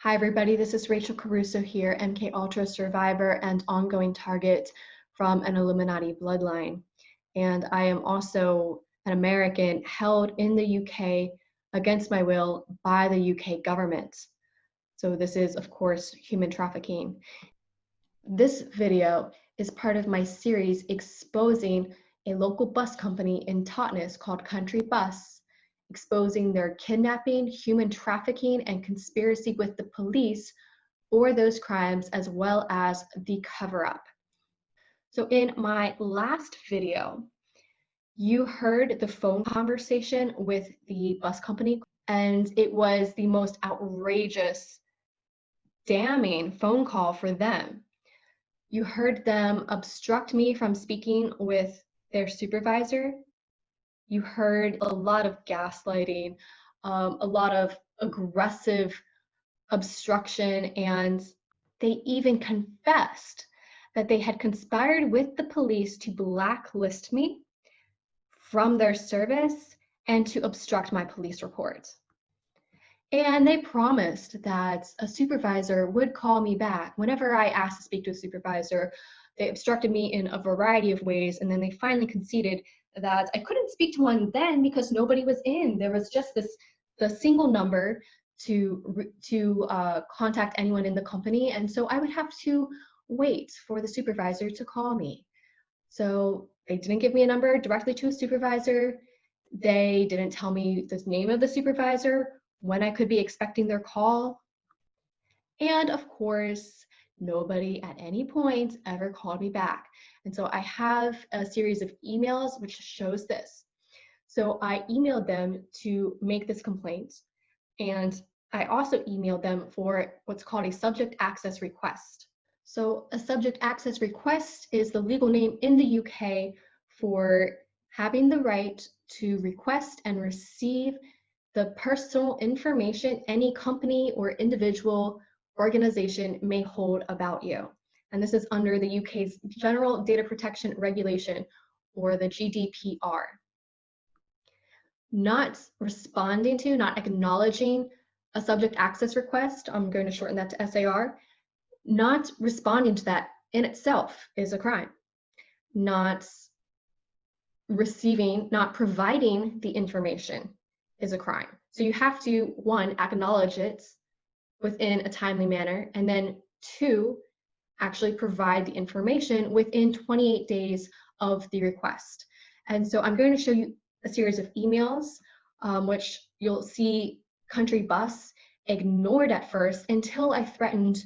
Hi everybody, this is Rachel Caruso here, MK Ultra survivor and ongoing target from an Illuminati bloodline. And I am also an American held in the UK against my will by the UK government. So this is, of course, human trafficking. This video is part of my series exposing a local bus company in Totnes called Country Bus, exposing their kidnapping, human trafficking, and conspiracy with the police for those crimes, as well as the cover-up. So in my last video, you heard the phone conversation with the bus company, and it was the most outrageous, damning phone call for them. You heard them obstruct me from speaking with their supervisor. You heard a lot of gaslighting, a lot of aggressive obstruction, and they even confessed that they had conspired with the police to blacklist me from their service and to obstruct my police report. And they promised that a supervisor would call me back. Whenever I asked to speak to a supervisor, they obstructed me in a variety of ways, and then they finally conceded that I couldn't speak to one then because nobody was in. There was just the single number to contact anyone in the company, and so I would have to wait for the supervisor to call me. So they didn't give me a number directly to a supervisor. They didn't tell me the name of the supervisor, when I could be expecting their call. And of course, nobody at any point ever called me back. And so I have a series of emails which shows this. So I emailed them to make this complaint, and I also emailed them for what's called a subject access request. So a subject access request is the legal name in the UK for having the right to request and receive the personal information any company or individual organization may hold about you. And this is under the UK's General Data Protection Regulation, or the GDPR. Not responding to, not acknowledging a subject access request, I'm going to shorten that to SAR, not responding to that in itself is a crime. Not receiving, not providing the information is a crime. So you have to, one, acknowledge it within a timely manner, and then two, actually provide the information within 28 days of the request. And so I'm going to show you a series of emails, which you'll see Country Bus ignored at first until I threatened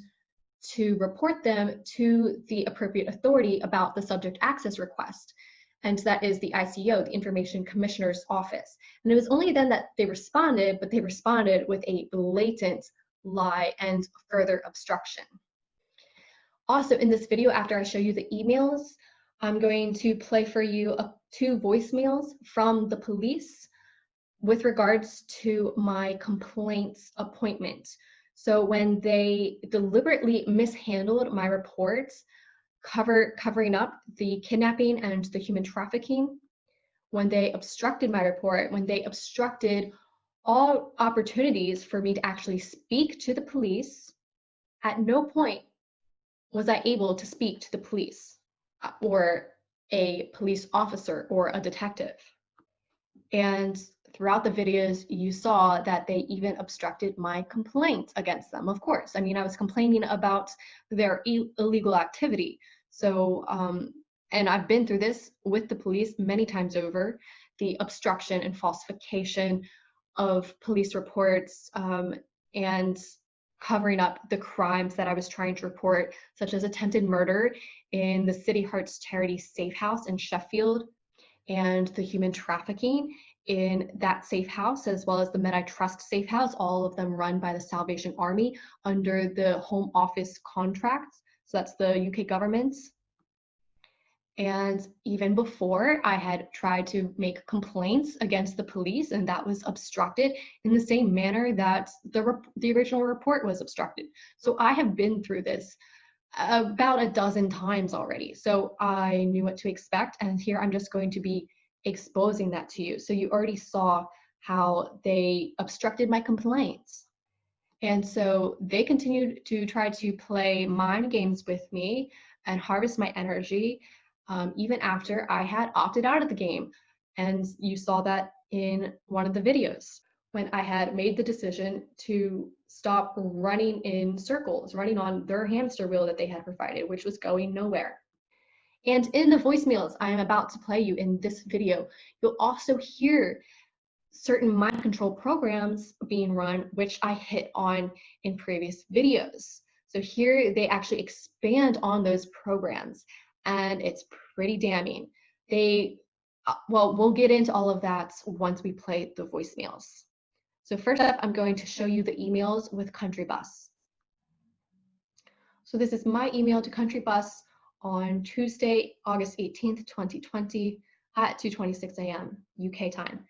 to report them to the appropriate authority about the subject access request. And that is the ICO, the Information Commissioner's Office. And it was only then that they responded, but they responded with a blatant lie and further obstruction. Also, in this video, after I show you the emails, I'm going to play for you two voicemails from the police with regards to my complaints appointment. So when they deliberately mishandled my reports, covering up the kidnapping and the human trafficking, when they obstructed my report, when they obstructed all opportunities for me to actually speak to the police, at no point was I able to speak to the police or a police officer or a detective. And throughout the videos, you saw that they even obstructed my complaint against them, of course. I mean, I was complaining about their illegal activity. So, and I've been through this with the police many times over, the obstruction and falsification of police reports, and covering up the crimes that I was trying to report, such as attempted murder in the City Hearts Charity Safe House in Sheffield, and the human trafficking in that safe house, as well as the Medai Trust Safe House, all of them run by the Salvation Army under the Home Office contracts. So that's the UK government. And even before, I had tried to make complaints against the police, and that was obstructed in the same manner that the original report was obstructed. So I have been through this about a dozen times already. So I knew what to expect, and here I'm just going to be exposing that to you. So you already saw how they obstructed my complaints. And so they continued to try to play mind games with me and harvest my energy, even after I had opted out of the game. And you saw that in one of the videos when I had made the decision to stop running in circles, running on their hamster wheel that they had provided, which was going nowhere. And in the voicemails I am about to play you in this video, you'll also hear certain mind control programs being run, which I hit on in previous videos. So here they actually expand on those programs, and it's pretty damning. Well, we'll get into all of that once we play the voicemails. So first up, I'm going to show you the emails with Country Bus. So this is my email to Country Bus on Tuesday, August 18th, 2020 at 2:26 a.m. UK time.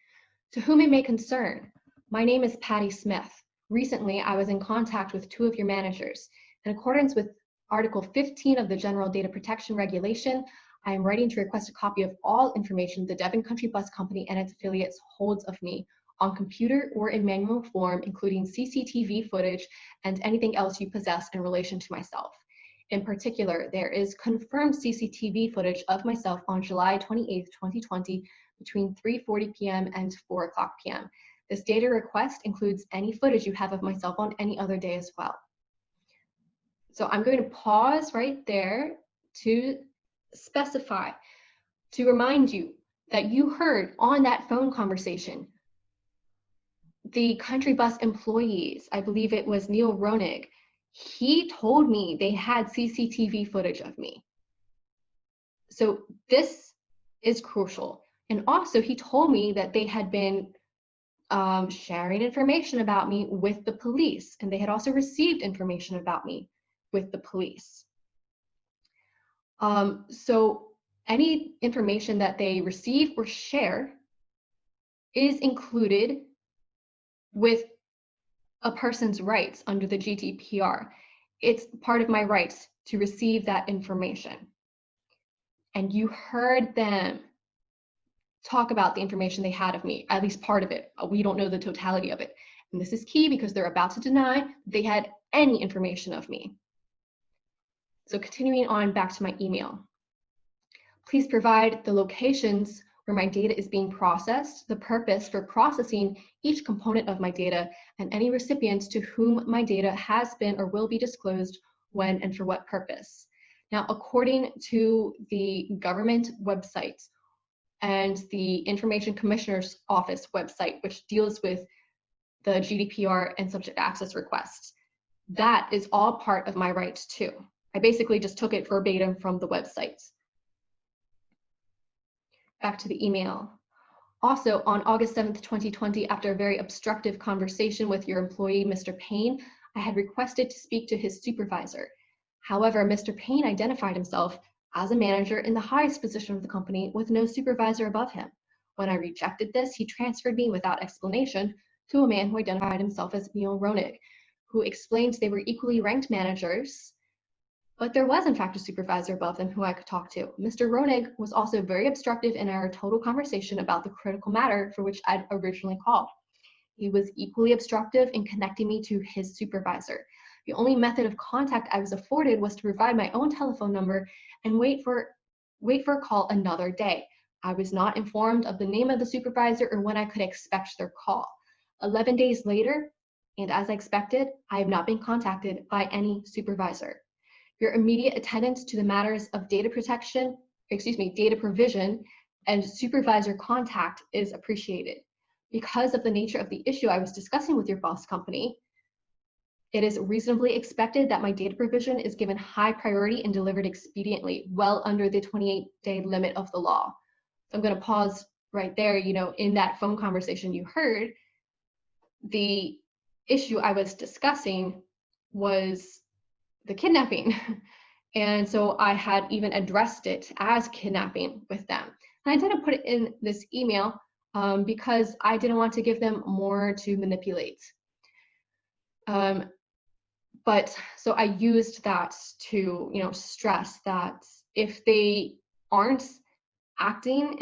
To whom it may concern, my name is Patty Smith. Recently, I was in contact with two of your managers. In accordance with Article 15 of the General Data Protection Regulation, I am writing to request a copy of all information the Devon Country Bus Company and its affiliates holds of me on computer or in manual form, including CCTV footage and anything else you possess in relation to myself. In particular, there is confirmed CCTV footage of myself on July 28, 2020, between 3:40 p.m. and 4 o'clock p.m. This data request includes any footage you have of myself on any other day as well. So I'm going to pause right there to specify, to remind you that you heard on that phone conversation the Country Bus employees, I believe it was Neil Ronig, he told me they had CCTV footage of me. So this is crucial. And also he told me that they had been sharing information about me with the police, and they had also received information about me with the police. So any information that they receive or share is included with a person's rights under the GDPR. It's part of my rights to receive that information. And you heard them talk about the information they had of me, at least part of it. We don't know the totality of it. And this is key because they're about to deny they had any information of me. So continuing on back to my email. Please provide the locations where my data is being processed, the purpose for processing each component of my data, and any recipients to whom my data has been or will be disclosed when and for what purpose. Now, according to the government website and the Information Commissioner's Office website, which deals with the GDPR and subject access requests, that is all part of my rights too. I basically just took it verbatim from the website. Back to the email. Also, on August 7th, 2020, after a very obstructive conversation with your employee, Mr. Payne, I had requested to speak to his supervisor. However, Mr. Payne identified himself as a manager in the highest position of the company with no supervisor above him. When I rejected this, he transferred me without explanation to a man who identified himself as Neil Ronig, who explained they were equally ranked managers, but there was in fact a supervisor above them who I could talk to. Mr. Ronig was also very obstructive in our total conversation about the critical matter for which I'd originally called. He was equally obstructive in connecting me to his supervisor. The only method of contact I was afforded was to provide my own telephone number and wait for a call another day. I was not informed of the name of the supervisor or when I could expect their call. 11 days later, and as I expected, I have not been contacted by any supervisor. Your immediate attendance to the matters of data provision and supervisor contact is appreciated. Because of the nature of the issue I was discussing with your boss company, it is reasonably expected that my data provision is given high priority and delivered expediently, well under the 28-day limit of the law. So I'm going to pause right there. In that phone conversation you heard, the issue I was discussing was the kidnapping. And so I had even addressed it as kidnapping with them. And I didn't put it in this email because I didn't want to give them more to manipulate. But so I used that to, stress that if they aren't acting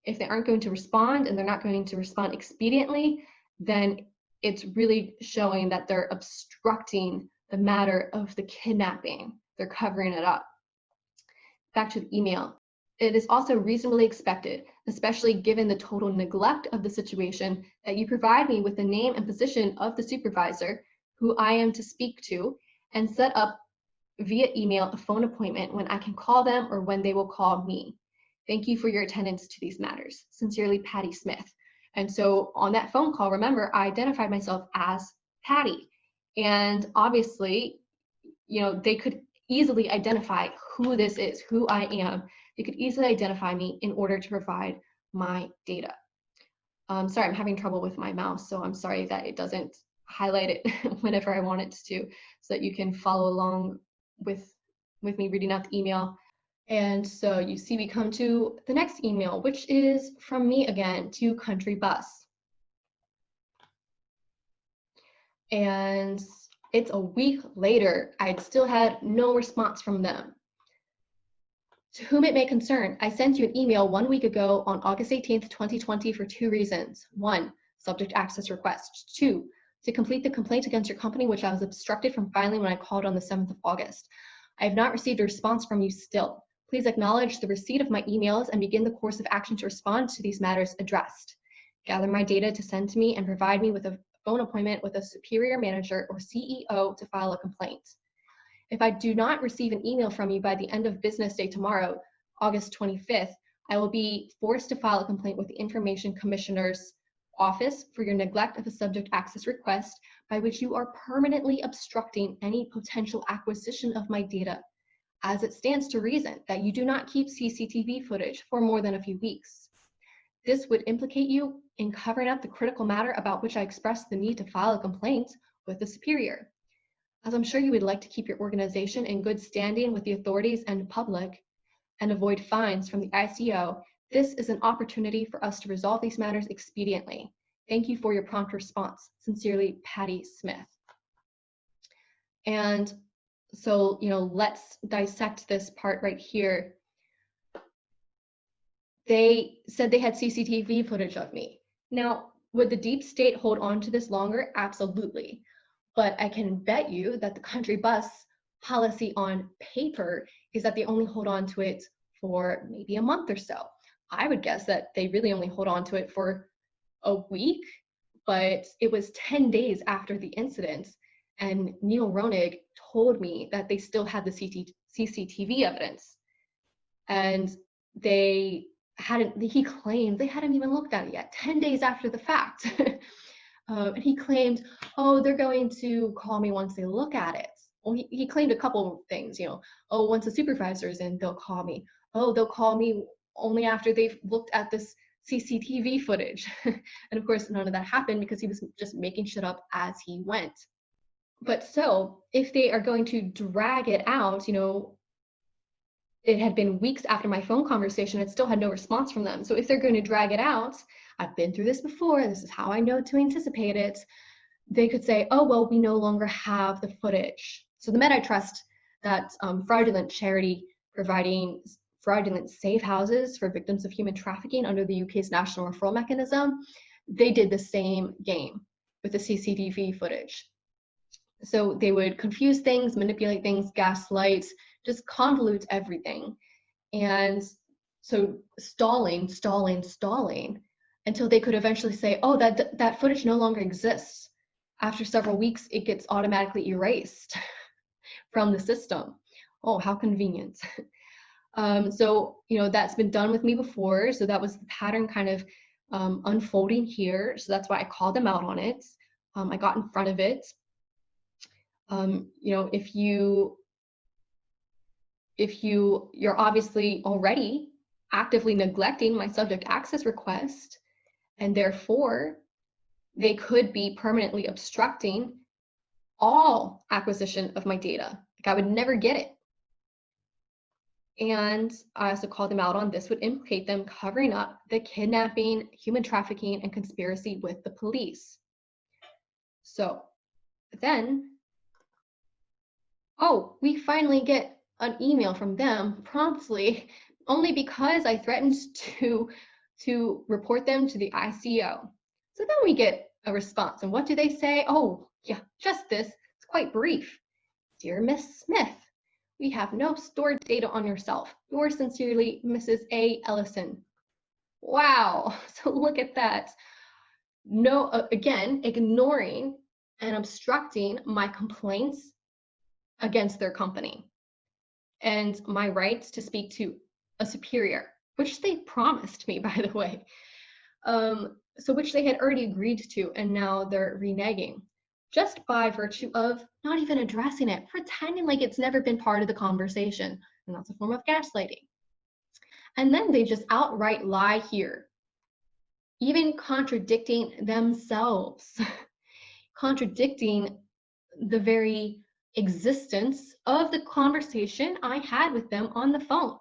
if they aren't going to respond and they're not going to respond expediently, then it's really showing that they're obstructing the matter of the kidnapping. They're covering it up. Back to the email. It is also reasonably expected, especially given the total neglect of the situation, that you provide me with the name and position of the supervisor who I am to speak to, and set up via email a phone appointment when I can call them or when they will call me. Thank you for your attendance to these matters. Sincerely, Patty Smith. And so on that phone call, remember, I identified myself as Patty. And obviously, they could easily identify who this is, who I am. They could easily identify me in order to provide my data. Sorry, I'm having trouble with my mouse, so I'm sorry that it doesn't highlight it whenever I want it to, so that you can follow along with me reading out the email. And so you see we come to the next email, which is from me again to Country Bus. And it's a week later, I'd still had no response from them. To whom it may concern, I sent you an email 1 week ago on August 18th, 2020 for 2 reasons. 1, subject access request. 2, to complete the complaint against your company, which I was obstructed from filing when I called on the 7th of August. I have not received a response from you still. Please acknowledge the receipt of my emails and begin the course of action to respond to these matters addressed. Gather my data to send to me and provide me with a phone appointment with a superior manager or CEO to file a complaint. If I do not receive an email from you by the end of business day tomorrow, August 25th, I will be forced to file a complaint with the Information Commissioner's Office for your neglect of a subject access request by which you are permanently obstructing any potential acquisition of my data, as it stands to reason that you do not keep CCTV footage for more than a few weeks. This would implicate you in covering up the critical matter about which I expressed the need to file a complaint with the superior. As I'm sure you would like to keep your organization in good standing with the authorities and public and avoid fines from the ICO, this is an opportunity for us to resolve these matters expediently. Thank you for your prompt response. Sincerely, Patty Smith. And so, let's dissect this part right here. They said they had CCTV footage of me. Now, would the deep state hold on to this longer? Absolutely. But I can bet you that the Country Bus policy on paper is that they only hold on to it for maybe a month or so. I would guess that they really only hold on to it for a week, but it was 10 days after the incident, and Neil Ronig told me that they still had the CCTV evidence. And he claimed they hadn't even looked at it yet, 10 days after the fact. And he claimed, oh, they're going to call me once they look at it. Well, he claimed a couple of things, oh, once the supervisor's in, they'll call me. Oh, they'll call me only after they've looked at this CCTV footage. And of course, none of that happened because he was just making shit up as he went. But so, if they are going to drag it out, it had been weeks after my phone conversation, it still had no response from them. So if they're going to drag it out, I've been through this before, this is how I know to anticipate it, they could say, oh, well, we no longer have the footage. So the MedITrust, that fraudulent charity providing fraudulent safe houses for victims of human trafficking under the UK's national referral mechanism, they did the same game with the CCTV footage. So they would confuse things, manipulate things, gaslight, just convolute everything. And so stalling until they could eventually say, oh, that footage no longer exists. After several weeks, it gets automatically erased from the system. Oh, how convenient. So, that's been done with me before. So that was the pattern kind of unfolding here. So that's why I called them out on it. I got in front of it. If you're obviously already actively neglecting my subject access request, and therefore they could be permanently obstructing all acquisition of my data. Like, I would never get it. And I also called them out on this would implicate them covering up the kidnapping, human trafficking, and conspiracy with the police. So then, oh, we finally get an email from them promptly, only because I threatened to report them to the ICO. So then we get a response. And what do they say? Oh, yeah, just this. It's quite brief. Dear Miss Smith, we have no stored data on yourself. Yours sincerely, Mrs. A. Ellison. Wow, so look at that. No, again, ignoring and obstructing my complaints against their company and my rights to speak to a superior, which they promised me, by the way. So which they had already agreed to, and now they're reneging just by virtue of not even addressing it, pretending like it's never been part of the conversation. And that's a form of gaslighting. And then they just outright lie here, even contradicting themselves, contradicting the very existence of the conversation I had with them on the phone.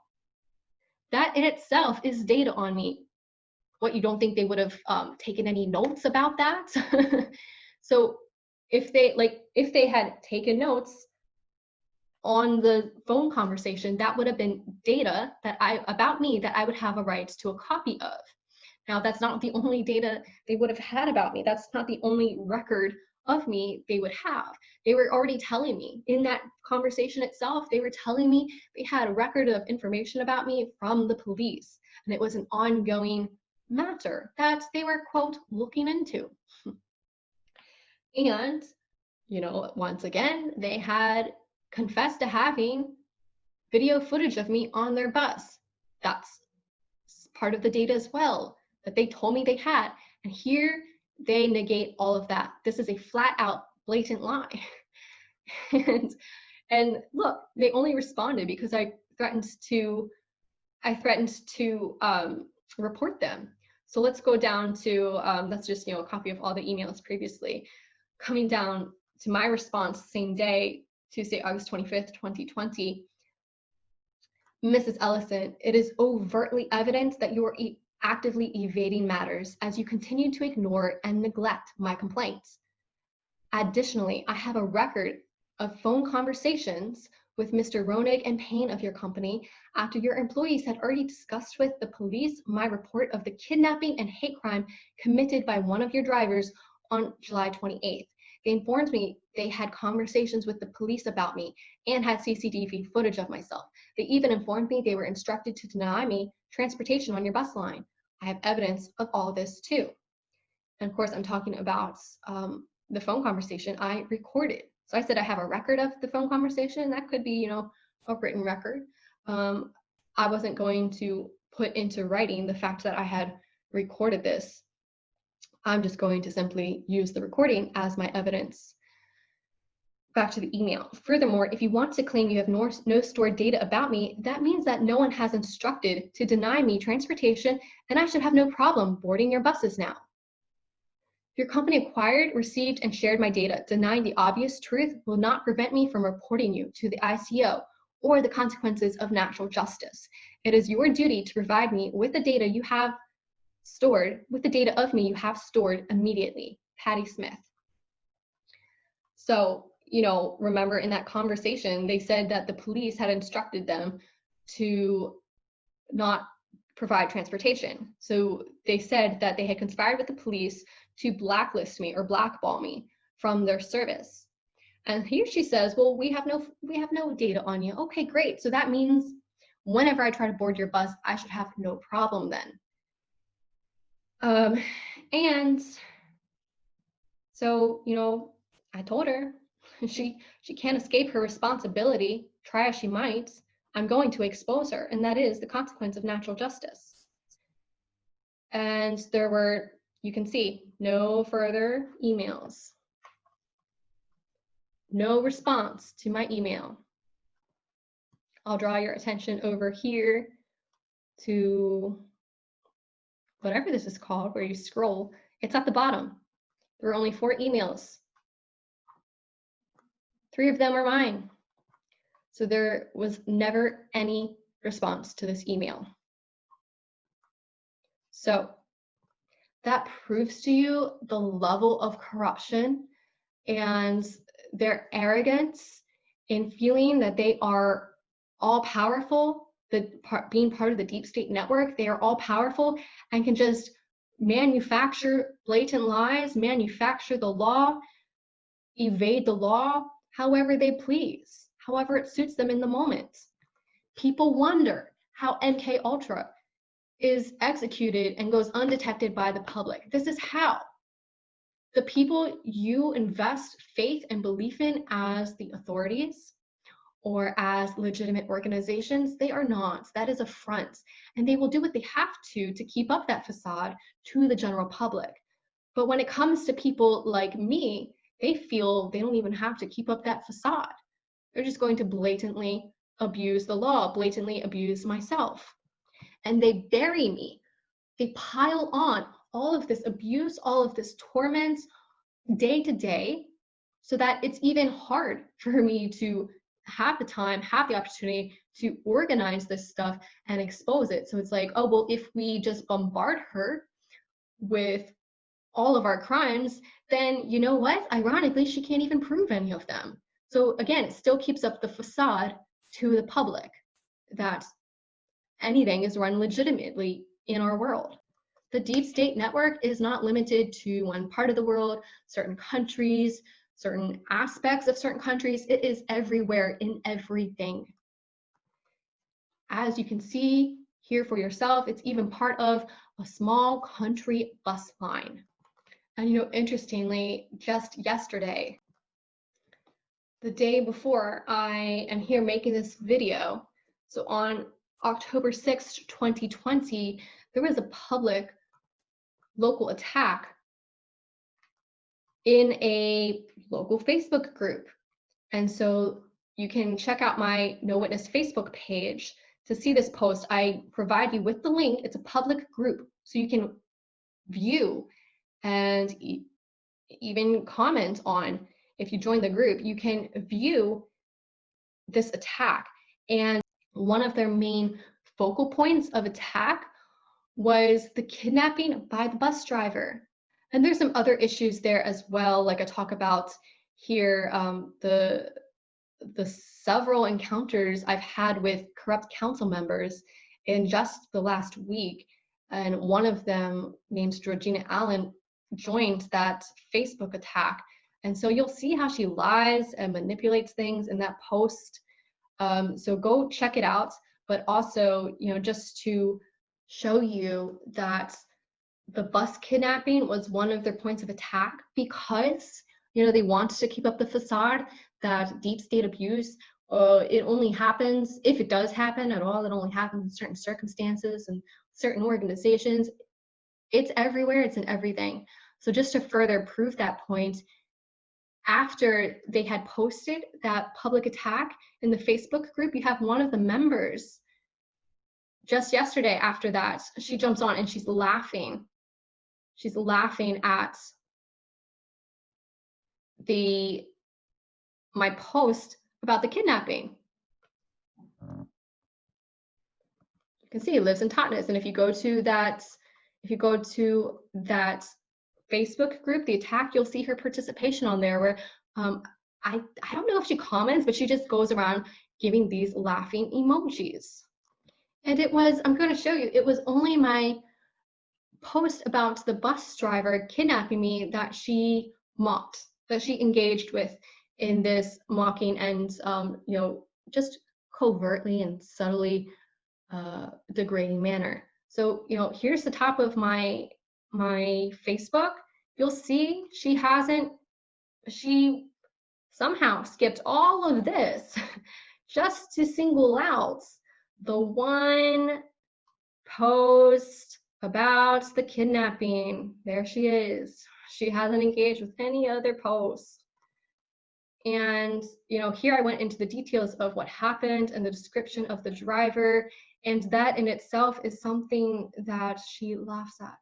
That in itself is data on me. What, you don't think they would have taken any notes about that? So if they had taken notes on the phone conversation, that would have been data about me that I would have a right to a copy of. Now, that's not the only data they would have had about me. That's not the only record of me they would have. They were already telling me in that conversation itself, they were telling me they had a record of information about me from the police, and it was an ongoing matter that they were, quote, looking into. And, once again, they had confessed to having video footage of me on their bus. That's part of the data as well that they told me they had. And here they negate all of that. This is a flat out blatant lie. and look, they only responded because I threatened to report them. So let's go down to, that's just, a copy of all the emails previously. Coming down to my response, same day, Tuesday, August 25th, 2020. Mrs. Ellison, it is overtly evident that you are actively evading matters as you continue to ignore and neglect my complaints. Additionally, I have a record of phone conversations with Mr. Ronig and Payne of your company after your employees had already discussed with the police my report of the kidnapping and hate crime committed by one of your drivers on July 28th. They informed me they had conversations with the police about me and had CCTV footage of myself. They even informed me they were instructed to deny me transportation on your bus line. I have evidence of all this too. And of course, I'm talking about the phone conversation I recorded. So I said I have a record of the phone conversation. That could be, a written record. I wasn't going to put into writing the fact that I had recorded this. I'm just going to simply use the recording as my evidence. Back to the email. Furthermore, if you want to claim you have no stored data about me, that means that no one has instructed to deny me transportation, and I should have no problem boarding your buses now. Your company acquired, received, and shared my data. Denying the obvious truth will not prevent me from reporting you to the ICO or the consequences of natural justice. It is your duty to provide me with the data you have stored, immediately. Patty Smith. So, remember in that conversation, they said that the police had instructed them to not provide transportation. So they said that they had conspired with the police to blacklist me or blackball me from their service. And here she says, well, we have no data on you. Okay, great. So that means whenever I try to board your bus, I should have no problem then. And so, I told her she can't escape her responsibility, try as she might. I'm going to expose her, and that is the consequence of natural justice. And there were, you can see, no further emails. No response to my email. I'll draw your attention over here to whatever this is called, where you scroll. It's at the bottom. There were only 4 emails. 3 of them are mine. So there was never any response to this email. So that proves to you the level of corruption and their arrogance in feeling that they are all powerful, being part of the deep state network, they are all powerful and can just manufacture blatant lies, manufacture the law, evade the law however they please, however it suits them in the moment. People wonder how MK Ultra is executed and goes undetected by the public. This is how. The people you invest faith and belief in as the authorities or as legitimate organizations, they are not. That is a front. And they will do what they have to keep up that facade to the general public. But when it comes to people like me, they feel they don't even have to keep up that facade. They're just going to blatantly abuse the law, blatantly abuse myself. And they bury me. They pile on all of this abuse, all of this torment day to day, so that it's even hard for me to have the time, have the opportunity to organize this stuff and expose it. So it's like, oh, well, if we just bombard her with all of our crimes, then you know what? Ironically, she can't even prove any of them. So again, it still keeps up the facade to the public that anything is run legitimately in our world. The deep state network is not limited to one part of the world, certain countries, certain aspects of certain countries. It is everywhere in everything. As you can see here for yourself, it's even part of a small country bus line. And you know, interestingly, just yesterday, the day before I am here making this video, so on October 6th, 2020, there was a public local attack in a local Facebook group. And so you can check out my No Witness Facebook page to see this post. I provide you with the link. It's a public group, so you can view and even comment on. If you join the group, you can view this attack. And one of their main focal points of attack was the kidnapping by the bus driver. And there's some other issues there as well, like I talk about here, the several encounters I've had with corrupt council members in just the last week. And one of them, named Georgina Allen, joined that Facebook attack. And so you'll see how she lies and manipulates things in that post. So go check it out. But also, you know, just to show you that the bus kidnapping was one of their points of attack, because you know they wanted to keep up the facade that deep state abuse, it only happens, if it does happen at all, it only happens in certain circumstances and certain organizations. It's everywhere, it's in everything. So just to further prove that point, after they had posted that public attack in the Facebook group, you have one of the members just yesterday after that, she jumps on and she's laughing. She's laughing at my post about the kidnapping. You can see he lives in Totnes, and if you go to that Facebook group, the attack, you'll see her participation on there, where I don't know if she comments, but she just goes around giving these laughing emojis. And it was, I'm going to show you, it was only my post about the bus driver kidnapping me that she mocked, that she engaged with in this mocking and you know, just covertly and subtly degrading manner. So you know, here's the top of my Facebook. You'll see she somehow skipped all of this just to single out the one post about the kidnapping. There she is. She hasn't engaged with any other posts. And you know, here I went into the details of what happened and the description of the driver, and that in itself is something that she laughs at,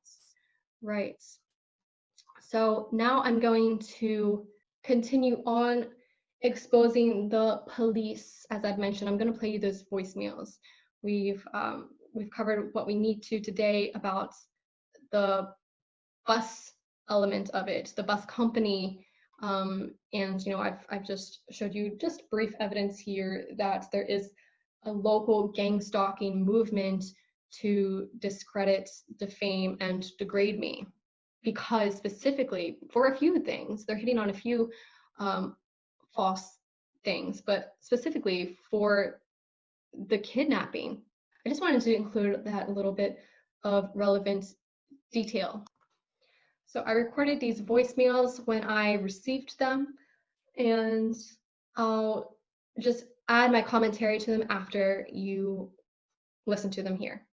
right? So now I'm going to continue on exposing the police. As I've mentioned, I'm going to play you those voicemails. We've covered what we need to today about the bus element of it, the bus company, and you know, I've just showed you just brief evidence here that there is a local gang stalking movement to discredit, defame, and degrade me, because specifically for a few things, they're hitting on a few false things, but specifically for the kidnapping. I just wanted to include that little bit of relevant detail. So I recorded these voicemails when I received them, and I'll just add my commentary to them after you listen to them here.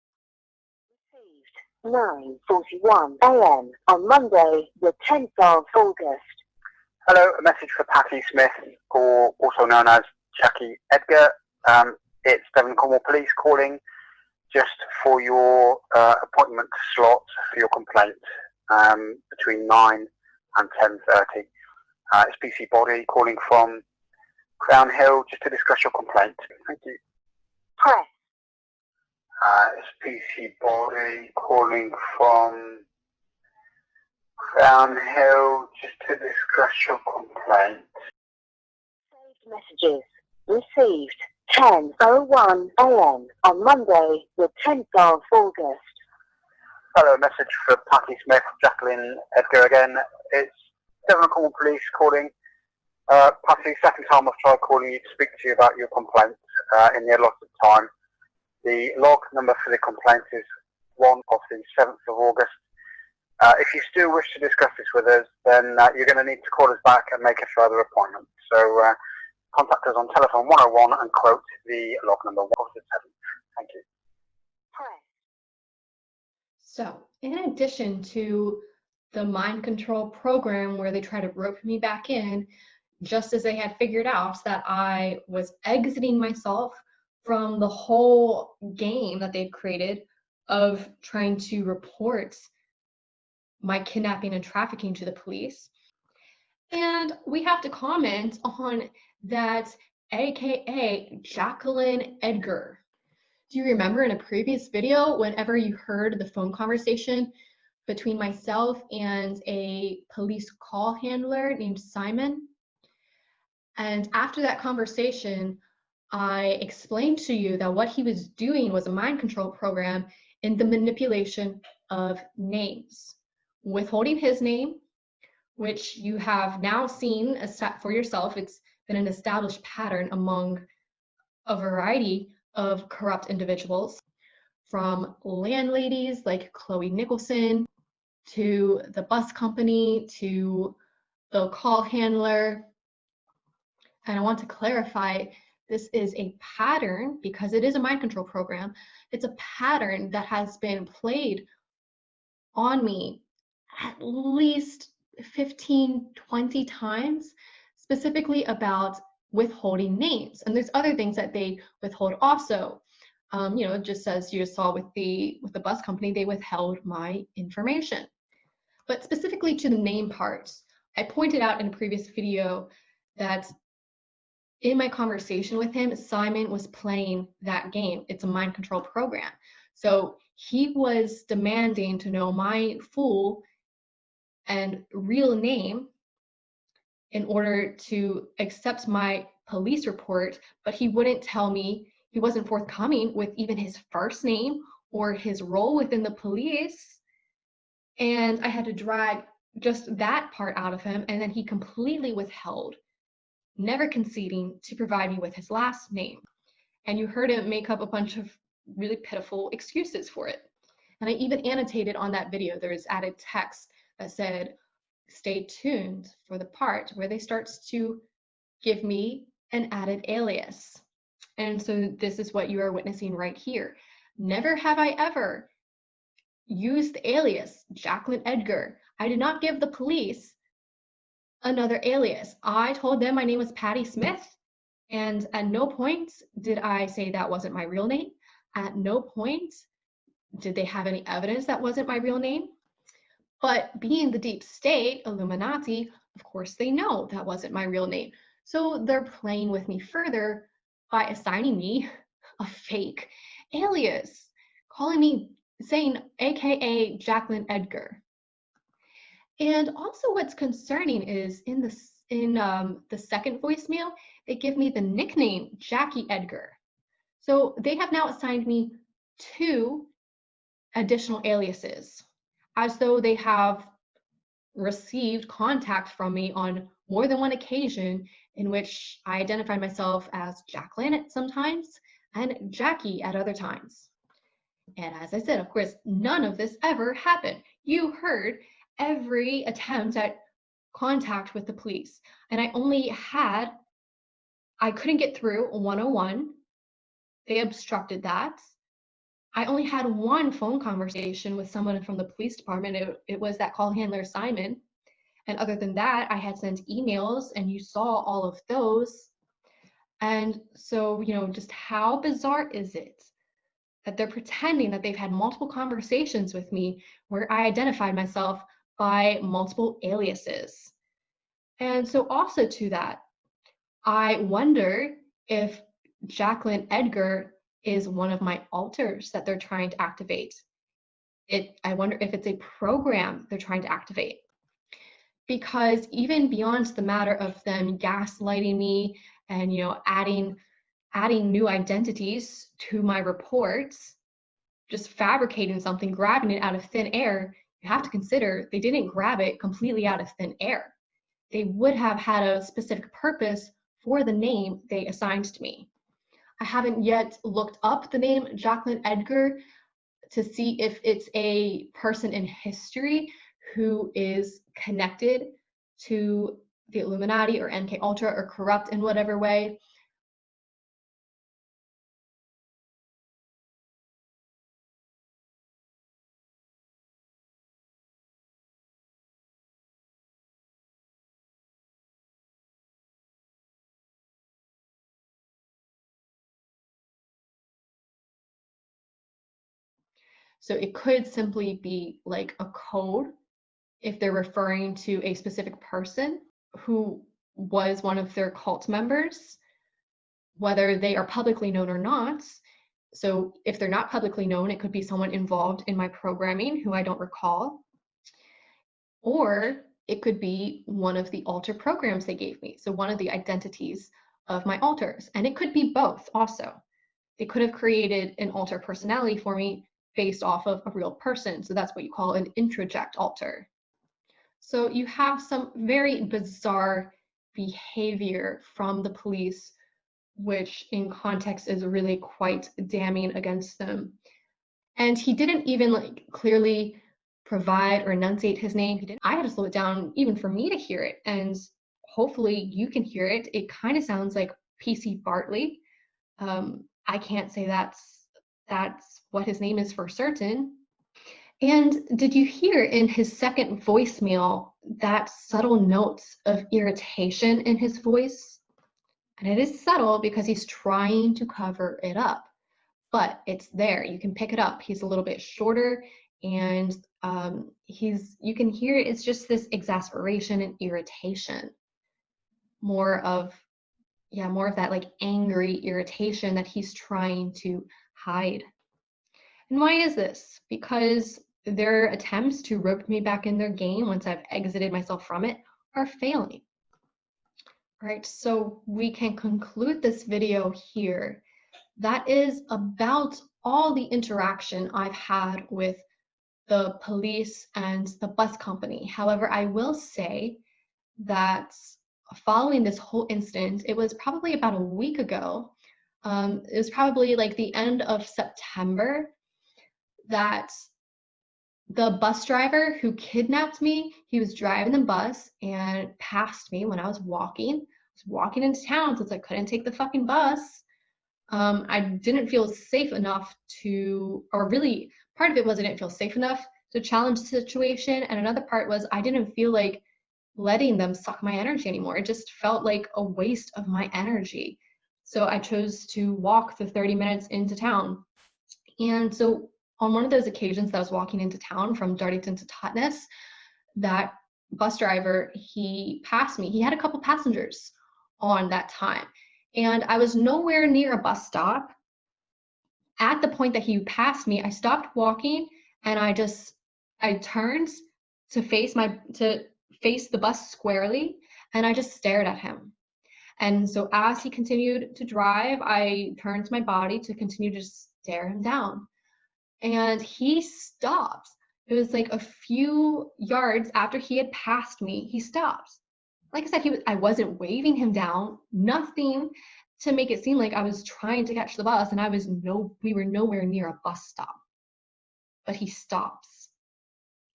9:41 a.m. on Monday, the 10th of August. Hello, a message for Patty Smith, or also known as Jackie Edgar. It's Devon Cornwall Police calling just for your appointment slot for your complaint between 9 and 10:30. It's PC Body calling from Crown Hill just to discuss your complaint. Thank you. Press. It's PC Body calling from Crown Hill just to discuss your complaint. Saved messages. Received 10:01 a.m. on Monday, the 10th of August. Hello, a message for Patty Smith, Jacqueline Edgar again. It's Devon Cornwall Police calling. Patty, second time I've tried calling you to speak to you about your complaint in the allotted time. The log number for the complaint is 1 of the 7th of August. If you still wish to discuss this with us, then you're going to need to call us back and make a further appointment. So contact us on telephone 101 and quote the log number 1 of the 7th. Thank you. So in addition to the mind control program where they try to rope me back in, just as they had figured out that I was exiting myself from the whole game that they'd created of trying to report my kidnapping and trafficking to the police. And we have to comment on that AKA Jacqueline Edgar. Do you remember in a previous video, whenever you heard the phone conversation between myself and a police call handler named Simon? And after that conversation, I explained to you that what he was doing was a mind control program in the manipulation of names, withholding his name, which you have now seen for yourself. It's been an established pattern among a variety of corrupt individuals, from landladies like Chloe Nicholson, to the bus company, to the call handler. And I want to clarify, this is a pattern because it is a mind control program. It's a pattern that has been played on me at least 15, 20 times, specifically about withholding names. And there's other things that they withhold also. Just as you saw with the bus company, they withheld my information. But specifically to the name part, I pointed out in a previous video that in my conversation with him, Simon was playing that game. It's a mind control program. So he was demanding to know my full and real name in order to accept my police report, but he wouldn't tell me, he wasn't forthcoming with even his first name or his role within the police. And I had to drag just that part out of him, and then he completely withheld, never conceding to provide me with his last name. And you heard him make up a bunch of really pitiful excuses for it. And I even annotated on that video, there was added text that said, stay tuned for the part where they start to give me an added alias. And so this is what you are witnessing right here. Never have I ever used the alias Jacqueline Edgar. I did not give the police another alias. I told them my name was Patty Smith, and at no point did I say that wasn't my real name. At no point did they have any evidence that wasn't my real name. But being the deep state, Illuminati, of course they know that wasn't my real name. So they're playing with me further by assigning me a fake alias, calling me, saying AKA Jacqueline Edgar. And also what's concerning is in the second voicemail, they give me the nickname Jackie Edgar. So they have now assigned me 2 additional aliases, as though they have received contact from me on more than one occasion in which I identified myself as Jacqueline at sometimes and Jackie at other times. And as I said, of course, none of this ever happened. You heard every attempt at contact with the police. And I couldn't get through 101. They obstructed that. I only had one phone conversation with someone from the police department. It was that call handler, Simon. And other than that, I had sent emails, and you saw all of those. And so, just how bizarre is it that they're pretending that they've had multiple conversations with me where I identified myself by multiple aliases? And so also to that, I wonder if Jacqueline Edgar is one of my alters that they're trying to activate. I wonder if it's a program they're trying to activate. Because even beyond the matter of them gaslighting me and adding new identities to my reports, just fabricating something, grabbing it out of thin air, you have to consider they didn't grab it completely out of thin air. They would have had a specific purpose for the name they assigned to me. I haven't yet looked up the name Jacqueline Edgar to see if it's a person in history who is connected to the Illuminati or MK Ultra or corrupt in whatever way. So it could simply be like a code if they're referring to a specific person who was one of their cult members, whether they are publicly known or not. So if they're not publicly known, it could be someone involved in my programming who I don't recall. Or it could be one of the alter programs they gave me. So one of the identities of my alters. And it could be both also. They could have created an alter personality for me based off of a real person. So that's what you call an introject alter. So you have some very bizarre behavior from the police, which in context is really quite damning against them. And he didn't even clearly provide or enunciate his name. I had to slow it down even for me to hear it. And hopefully you can hear it. It kind of sounds like PC Bartley. I can't say that's what his name is for certain. And did you hear in his second voicemail that subtle notes of irritation in his voice? And it is subtle because he's trying to cover it up, but it's there. You can pick it up. He's a little bit shorter, and you can hear it. It's just this exasperation and irritation. More of that angry irritation that he's trying to hide. And why is this? Because their attempts to rope me back in their game once I've exited myself from it are failing. All right, so we can conclude this video here. That is about all the interaction I've had with the police and the bus company. However, I will say that following this whole incident, it was probably about a week ago. It was probably the end of September that the bus driver who kidnapped me, he was driving the bus and passed me when I was walking. Into town since I couldn't take the fucking bus. I didn't feel safe enough part of it was I didn't feel safe enough to challenge the situation, and another part was I didn't feel like letting them suck my energy anymore. It just felt like a waste of my energy. So I chose to walk the 30 minutes into town. And so on one of those occasions that I was walking into town from Dartington to Totnes, that bus driver, he passed me. He had a couple passengers on that time. And I was nowhere near a bus stop. At the point that he passed me, I stopped walking and I turned to face the bus squarely, and I just stared at him. And so as he continued to drive, I turned my body to continue to stare him down. and he stopped. It was like a few yards after he had passed me, he stopped. Like I said, I wasn't waving him down, nothing to make it seem like I was trying to catch the bus, and we were nowhere near a bus stop. But he stops.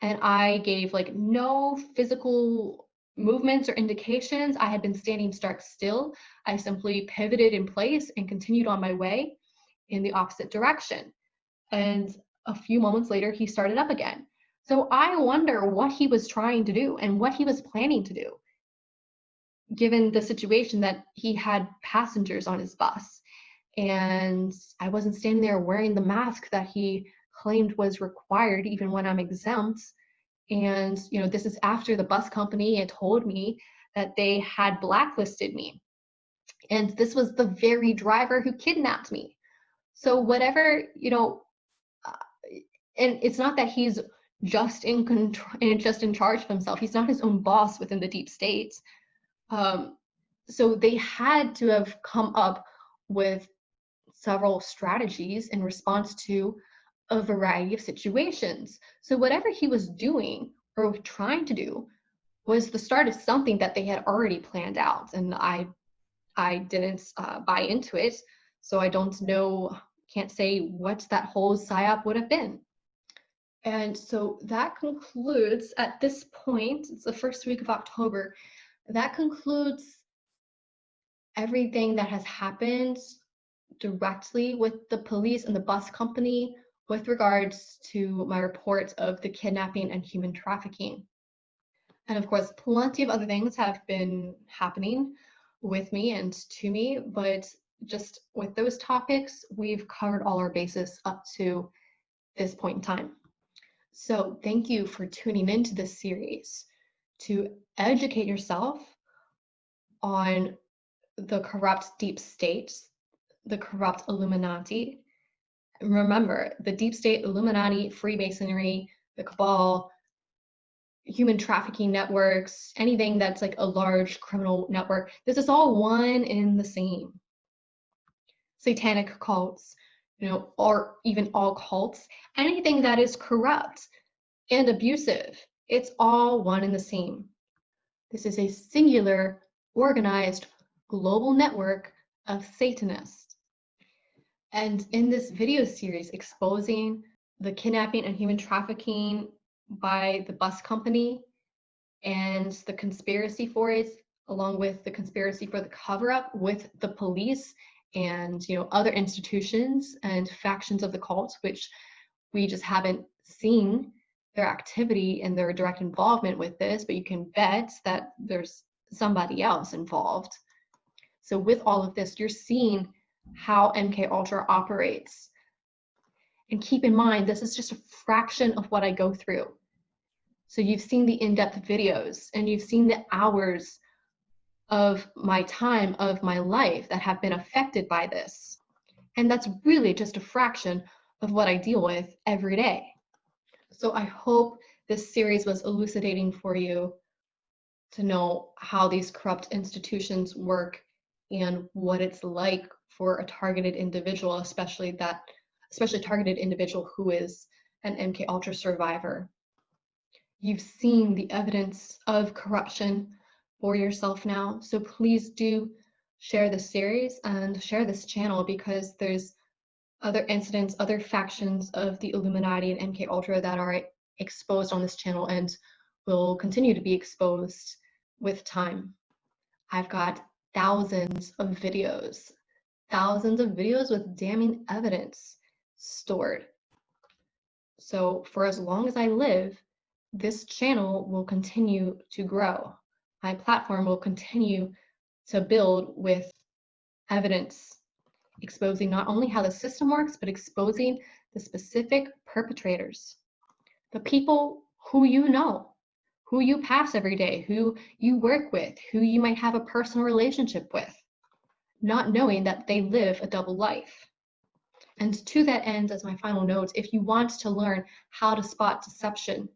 And I gave like no physical movements or indications. I had been standing stark still. I simply pivoted in place and continued on my way in the opposite direction. And a few moments later, he started up again. So I wonder what he was trying to do and what he was planning to do, given the situation that he had passengers on his bus. And I wasn't standing there wearing the mask that he claimed was required, even when I'm exempt. And, this is after the bus company had told me that they had blacklisted me. And this was the very driver who kidnapped me. So whatever, and it's not that he's just in control and just in charge of himself. He's not his own boss within the deep state. So they had to have come up with several strategies in response to a variety of situations. So whatever he was doing or trying to do was the start of something that they had already planned out, and I didn't buy into it, so I don't know, can't say what that whole psyop would have been. And so that concludes, at this point, it's the first week of October, that concludes everything that has happened directly with the police and the bus company with regards to my report of the kidnapping and human trafficking. And of course, plenty of other things have been happening with me and to me, but just with those topics, we've covered all our bases up to this point in time. So thank you for tuning into this series to educate yourself on the corrupt deep state, the corrupt Illuminati. Remember, the deep state, Illuminati, Freemasonry, the cabal, human trafficking networks, anything that's like a large criminal network, this is all one in the same. Satanic cults, or even all cults, anything that is corrupt and abusive, it's all one and the same. This is a singular, organized, global network of Satanists. And in this video series exposing the kidnapping and human trafficking by the bus company and the conspiracy for it, along with the conspiracy for the cover-up with the police and other institutions and factions of the cult, which we just haven't seen their activity and their direct involvement with this, but you can bet that there's somebody else involved. So with all of this, you're seeing how MK Ultra operates. And keep in mind, this is just a fraction of what I go through. So you've seen the in-depth videos, and you've seen the hours of my time, of my life that have been affected by this. And that's really just a fraction of what I deal with every day. So I hope this series was elucidating for you to know how these corrupt institutions work and what it's like for a targeted individual, especially targeted individual who is an MK Ultra survivor. You've seen the evidence of corruption for yourself now, so please do share this series and share this channel, because there's other incidents, other factions of the Illuminati and MK Ultra that are exposed on this channel and will continue to be exposed with time. I've got thousands of videos with damning evidence stored. So for as long as I live, this channel will continue to grow. My platform will continue to build with evidence, exposing not only how the system works, but exposing the specific perpetrators, the people who you know, who you pass every day, who you work with, who you might have a personal relationship with, not knowing that they live a double life. And to that end, as my final note, if you want to learn how to spot deception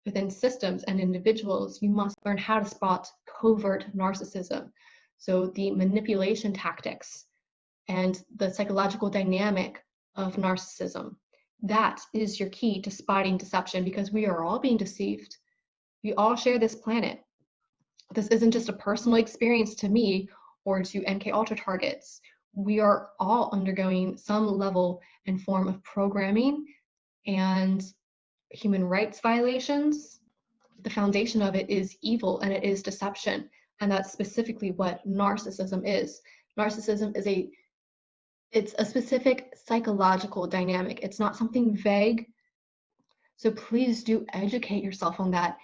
within systems and individuals, you must learn how to spot covert narcissism. So the manipulation tactics and the psychological dynamic of narcissism. That is your key to spotting deception, because we are all being deceived. We all share this planet. This isn't just a personal experience to me or to MK Ultra targets. We are all undergoing some level and form of programming and human rights violations. The foundation of it is evil, and it is deception. And that's specifically what narcissism is. Narcissism is it's a specific psychological dynamic. It's not something vague. So please do educate yourself on that,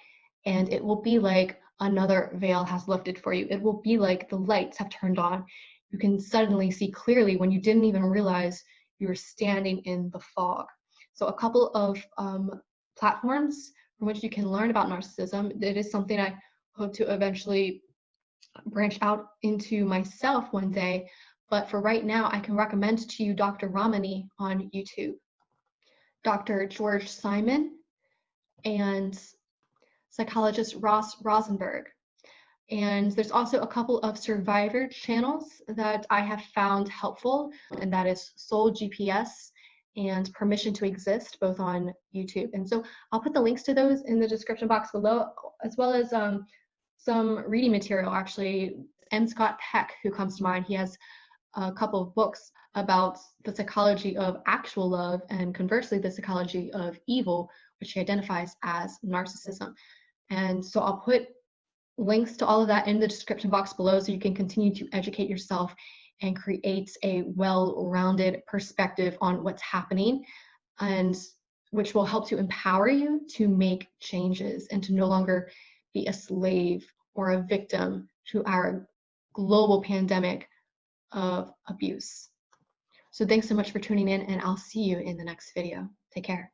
and it will be like another veil has lifted for you. It will be like the lights have turned on. You can suddenly see clearly when you didn't even realize you were standing in the fog. So a couple of platforms from which you can learn about narcissism. It is something I hope to eventually branch out into myself one day. But for right now, I can recommend to you Dr. Ramani on YouTube, Dr. George Simon, and psychologist Ross Rosenberg. And there's also a couple of survivor channels that I have found helpful, and that is Soul GPS and Permission to Exist, both on YouTube. And so I'll put the links to those in the description box below, as well as some reading material. Actually, M. Scott Peck, who comes to mind, he has a couple of books about the psychology of actual love and conversely the psychology of evil, which he identifies as narcissism. And so I'll put links to all of that in the description box below so you can continue to educate yourself and create a well-rounded perspective on what's happening, and which will help to empower you to make changes and to no longer be a slave or a victim to our global pandemic of abuse. So thanks so much for tuning in, and I'll see you in the next video. Take care.